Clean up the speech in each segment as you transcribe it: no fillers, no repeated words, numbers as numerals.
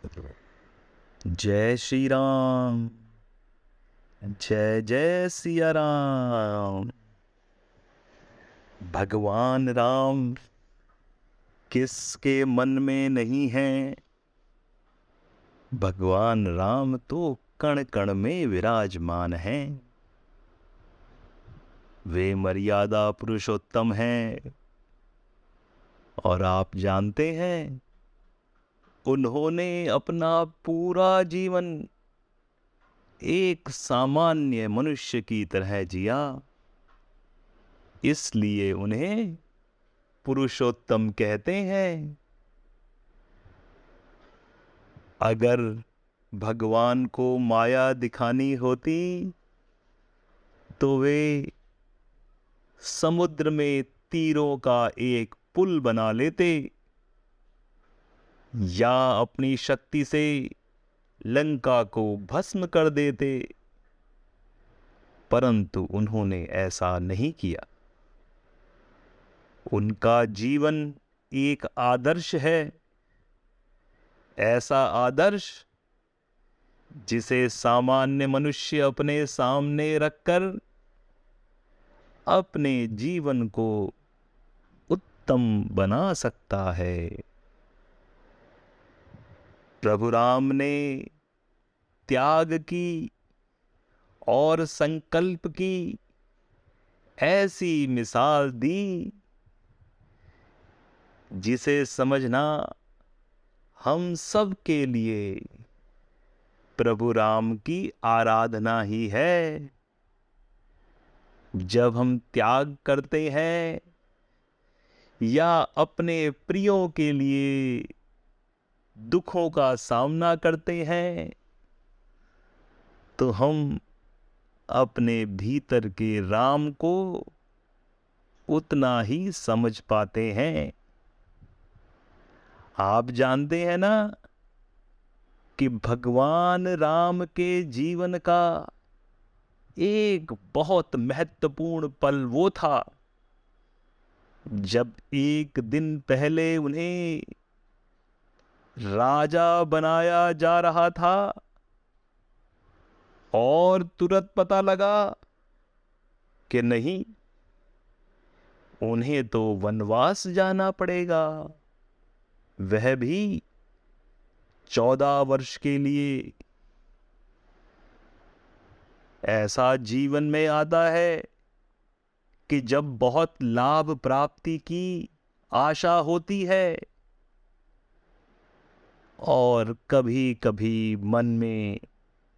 जय श्री राम। जय जय सिया राम। भगवान राम किसके मन में नहीं है? भगवान राम तो कण कण में विराजमान हैं। वे मर्यादा पुरुषोत्तम हैं। और आप जानते हैं, उन्होंने अपना पूरा जीवन एक सामान्य मनुष्य की तरह जिया। इसलिए उन्हें पुरुषोत्तम कहते हैं। अगर भगवान को माया दिखानी होती तो वे समुद्र में तीरों का एक पुल बना लेते, या अपनी शक्ति से लंका को भस्म कर देते। परंतु उन्होंने ऐसा नहीं किया। उनका जीवन एक आदर्श है। ऐसा आदर्श जिसे सामान्य मनुष्य अपने सामने रखकर अपने जीवन को उत्तम बना सकता है। प्रभु राम ने त्याग की और संकल्प की ऐसी मिसाल दी, जिसे समझना हम सब के लिए प्रभु राम की आराधना ही है। जब हम त्याग करते हैं या अपने प्रियों के लिए दुखों का सामना करते हैं, तो हम अपने भीतर के राम को उतना ही समझ पाते हैं। आप जानते हैं ना कि भगवान राम के जीवन का एक बहुत महत्वपूर्ण पल वो था, जब एक दिन पहले उन्हें राजा बनाया जा रहा था और तुरंत पता लगा कि नहीं, उन्हें तो वनवास जाना पड़ेगा, वह भी 14 वर्ष के लिए। ऐसा जीवन में आता है कि जब बहुत लाभ प्राप्ति की आशा होती है और कभी कभी मन में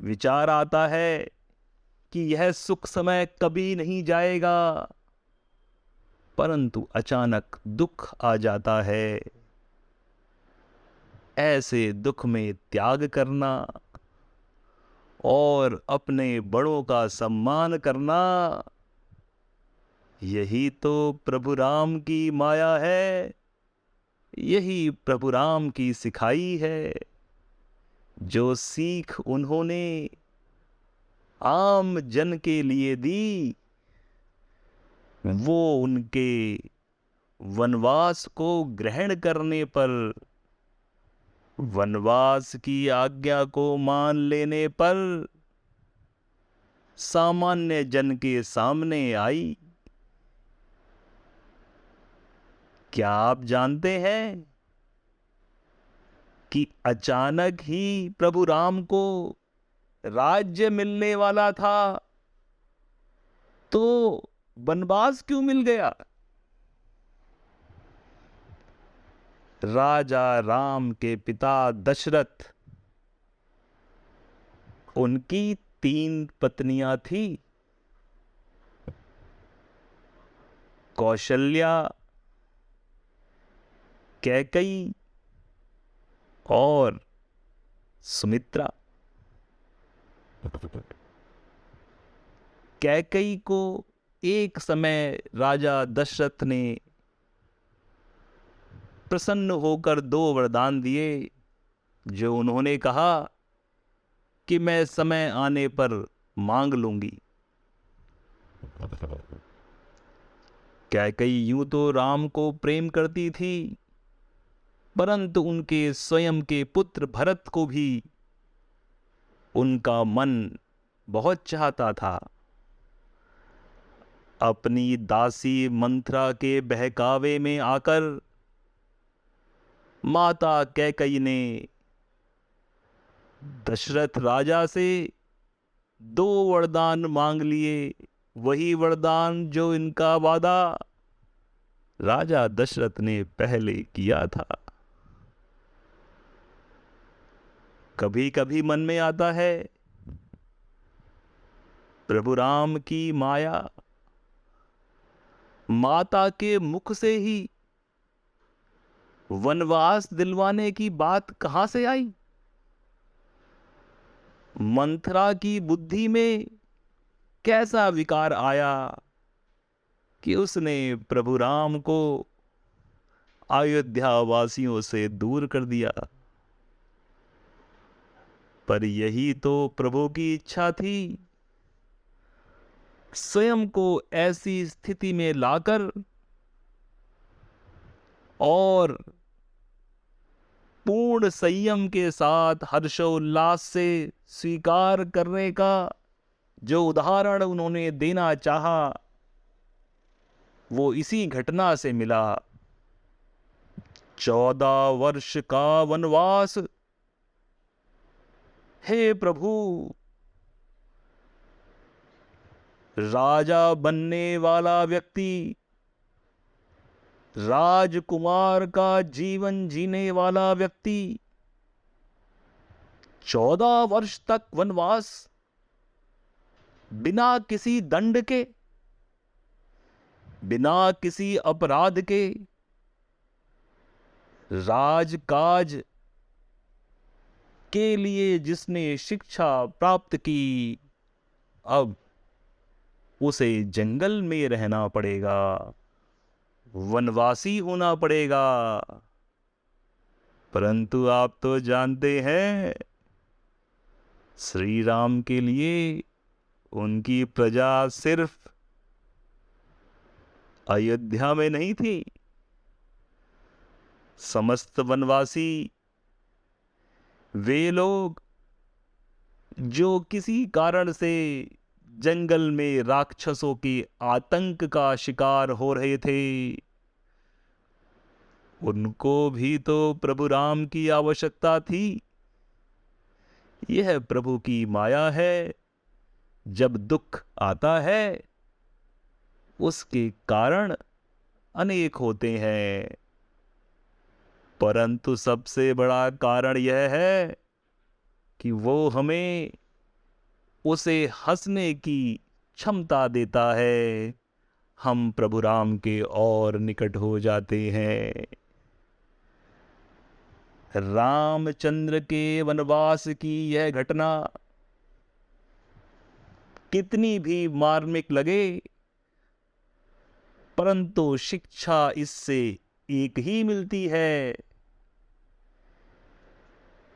विचार आता है कि यह सुख समय कभी नहीं जाएगा, परंतु अचानक दुख आ जाता है। ऐसे दुख में त्याग करना और अपने बड़ों का सम्मान करना, यही तो प्रभु राम की माया है। यही प्रभु राम की सिखाई है। जो सीख उन्होंने आम जन के लिए दी, वो उनके वनवास को ग्रहण करने पर, वनवास की आज्ञा को मान लेने पर सामान्य जन के सामने आई। क्या आप जानते हैं कि अचानक ही प्रभु राम को राज्य मिलने वाला था, तो वनवास क्यों मिल गया? राजा राम के पिता दशरथ, उनकी 3 पत्नियां थी। कौशल्या, कैकई और सुमित्रा। कैकई को एक समय राजा दशरथ ने प्रसन्न होकर 2 वरदान दिए, जो उन्होंने कहा कि मैं समय आने पर मांग लूंगी। कैकई यूं तो राम को प्रेम करती थी, परंतु उनके स्वयं के पुत्र भरत को भी उनका मन बहुत चाहता था। अपनी दासी मंथरा के बहकावे में आकर माता कैकई ने दशरथ राजा से 2 वरदान मांग लिए। वही वरदान जो इनका वादा राजा दशरथ ने पहले किया था। कभी कभी मन में आता है प्रभु राम की माया माता के मुख से ही वनवास दिलवाने की बात कहां से आई। मंथरा की बुद्धि में कैसा विकार आया कि उसने प्रभु राम को अयोध्या वासियों से दूर कर दिया। पर यही तो प्रभु की इच्छा थी, स्वयं को ऐसी स्थिति में लाकर और पूर्ण संयम के साथ हर्षोल्लास से स्वीकार करने का जो उदाहरण उन्होंने देना चाहा, वो इसी घटना से मिला। 14 वर्ष का वनवास। हे प्रभु, राजा बनने वाला व्यक्ति, राजकुमार का जीवन जीने वाला व्यक्ति 14 वर्ष तक वनवास बिना किसी दंड के, बिना किसी अपराध के, राजकाज के लिए जिसने शिक्षा प्राप्त की, अब उसे जंगल में रहना पड़ेगा, वनवासी होना पड़ेगा। परंतु आप तो जानते हैं, श्री राम के लिए उनकी प्रजा सिर्फ अयोध्या में नहीं थी। समस्त वनवासी वे लोग जो किसी कारण से जंगल में राक्षसों के आतंक का शिकार हो रहे थे, उनको भी तो प्रभु राम की आवश्यकता थी। यह प्रभु की माया है। जब दुख आता है उसके कारण अनेक होते हैं, परंतु सबसे बड़ा कारण यह है कि वो हमें उसे हंसने की क्षमता देता है। हम प्रभु राम के और निकट हो जाते हैं। रामचंद्र के वनवास की यह घटना कितनी भी मार्मिक लगे, परंतु शिक्षा इससे एक ही मिलती है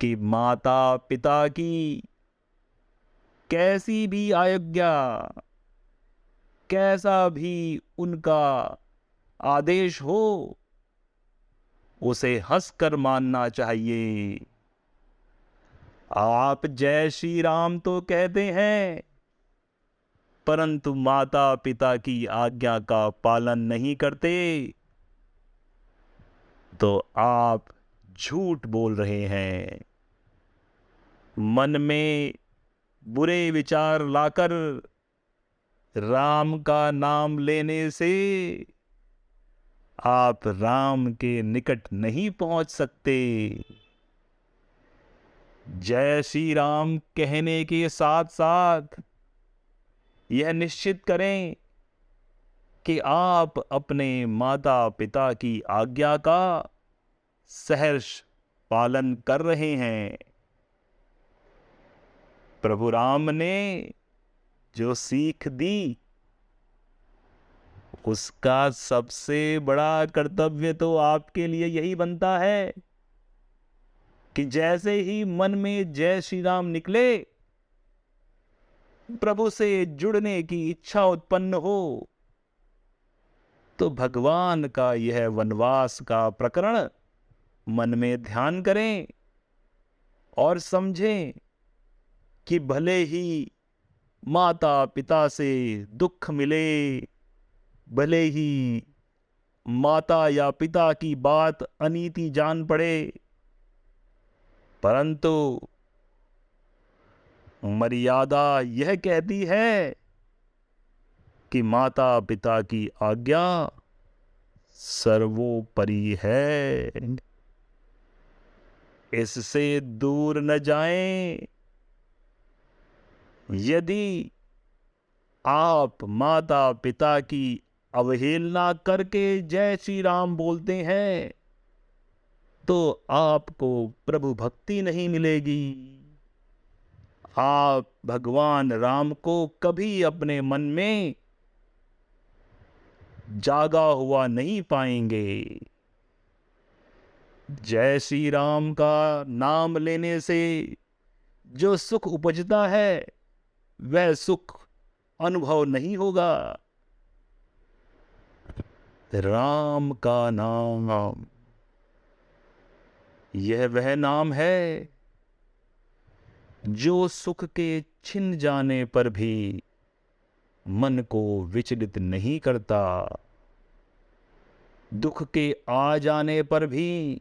कि माता पिता की कैसी भी आज्ञा, कैसा भी उनका आदेश हो, उसे हंसकर मानना चाहिए। आप जय श्री राम तो कहते हैं, परंतु माता पिता की आज्ञा का पालन नहीं करते, तो आप झूठ बोल रहे हैं। मन में बुरे विचार लाकर राम का नाम लेने से आप राम के निकट नहीं पहुंच सकते। जय श्री राम कहने के साथ साथ यह निश्चित करें कि आप अपने माता पिता की आज्ञा का सहर्ष पालन कर रहे हैं। प्रभु राम ने जो सीख दी, उसका सबसे बड़ा कर्तव्य तो आपके लिए यही बनता है कि जैसे ही मन में जय श्री राम निकले, प्रभु से जुड़ने की इच्छा उत्पन्न हो, तो भगवान का यह वनवास का प्रकरण मन में ध्यान करें और समझें कि भले ही माता पिता से दुख मिले, भले ही माता या पिता की बात अनीति जान पड़े, परंतु मर्यादा यह कहती है कि माता पिता की आज्ञा सर्वोपरि है। इससे दूर न जाएं। यदि आप माता पिता की अवहेलना करके जय श्री राम बोलते हैं तो आपको प्रभु भक्ति नहीं मिलेगी। आप भगवान राम को कभी अपने मन में जागा हुआ नहीं पाएंगे। जय श्री राम का नाम लेने से जो सुख उपजता है वह सुख अनुभव नहीं होगा। राम का नाम यह वह नाम है जो सुख के छिन जाने पर भी मन को विचलित नहीं करता, दुख के आ जाने पर भी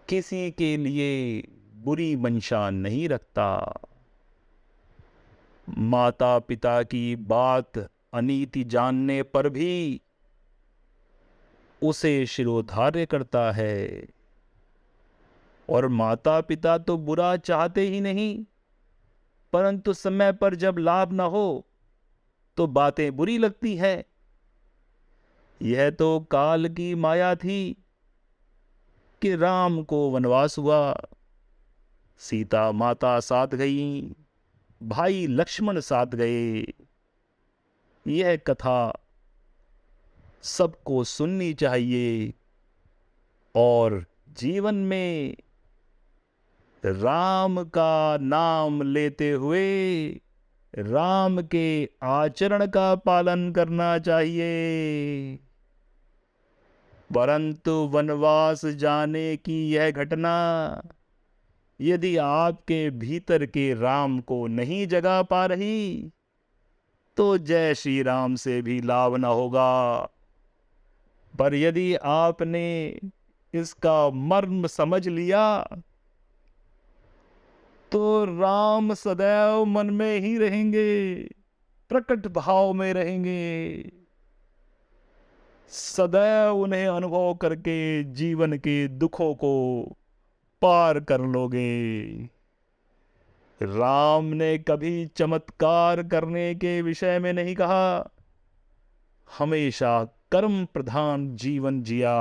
किसी के लिए बुरी मंशा नहीं रखता, माता पिता की बात अनीति जानने पर भी उसे शिरोधार्य करता है। और माता पिता तो बुरा चाहते ही नहीं, परंतु समय पर जब लाभ न हो तो बातें बुरी लगती है। यह तो काल की माया थी कि राम को वनवास हुआ, सीता माता साथ गई, भाई लक्ष्मण साथ गए। यह कथा सबको सुननी चाहिए और जीवन में राम का नाम लेते हुए राम के आचरण का पालन करना चाहिए। परंतु वनवास जाने की यह घटना यदि आपके भीतर के राम को नहीं जगा पा रही तो जय श्री राम से भी लाभ न होगा। पर यदि आपने इसका मर्म समझ लिया तो राम सदैव मन में ही रहेंगे, प्रकट भाव में रहेंगे, सदैव उन्हें अनुभव करके जीवन के दुखों को पार कर लोगे। राम ने कभी चमत्कार करने के विषय में नहीं कहा, हमेशा कर्म प्रधान जीवन जिया।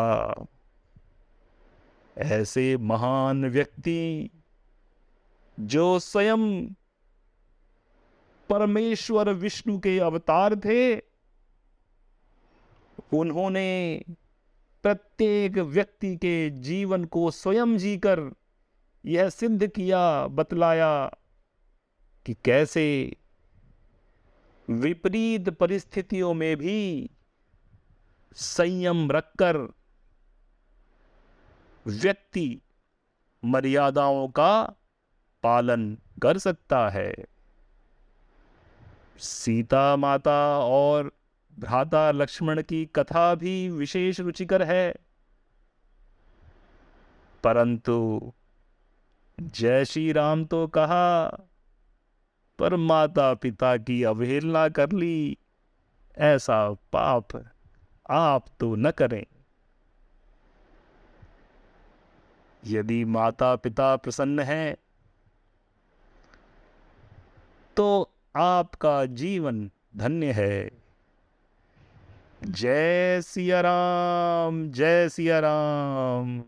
ऐसे महान व्यक्ति जो स्वयं परमेश्वर विष्णु के अवतार थे, उन्होंने प्रत्येक व्यक्ति के जीवन को स्वयं जीकर यह सिद्ध किया, बतलाया कि कैसे विपरीत परिस्थितियों में भी संयम रखकर व्यक्ति मर्यादाओं का पालन कर सकता है। सीता माता और भ्राता लक्ष्मण की कथा भी विशेष रुचिकर है, परंतु जय श्री राम तो कहा पर माता पिता की अवहेलना कर ली। ऐसा पाप आप तो न करें। यदि माता पिता प्रसन्न हैं तो आपका जीवन धन्य है। जय सिया राम, जय सिया राम।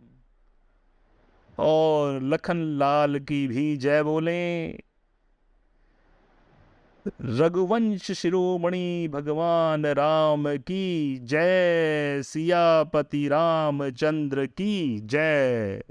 और लखन लाल की भी जय बोलें। रघुवंश शिरोमणि भगवान राम की जय। सियापति रामचंद्र की जय।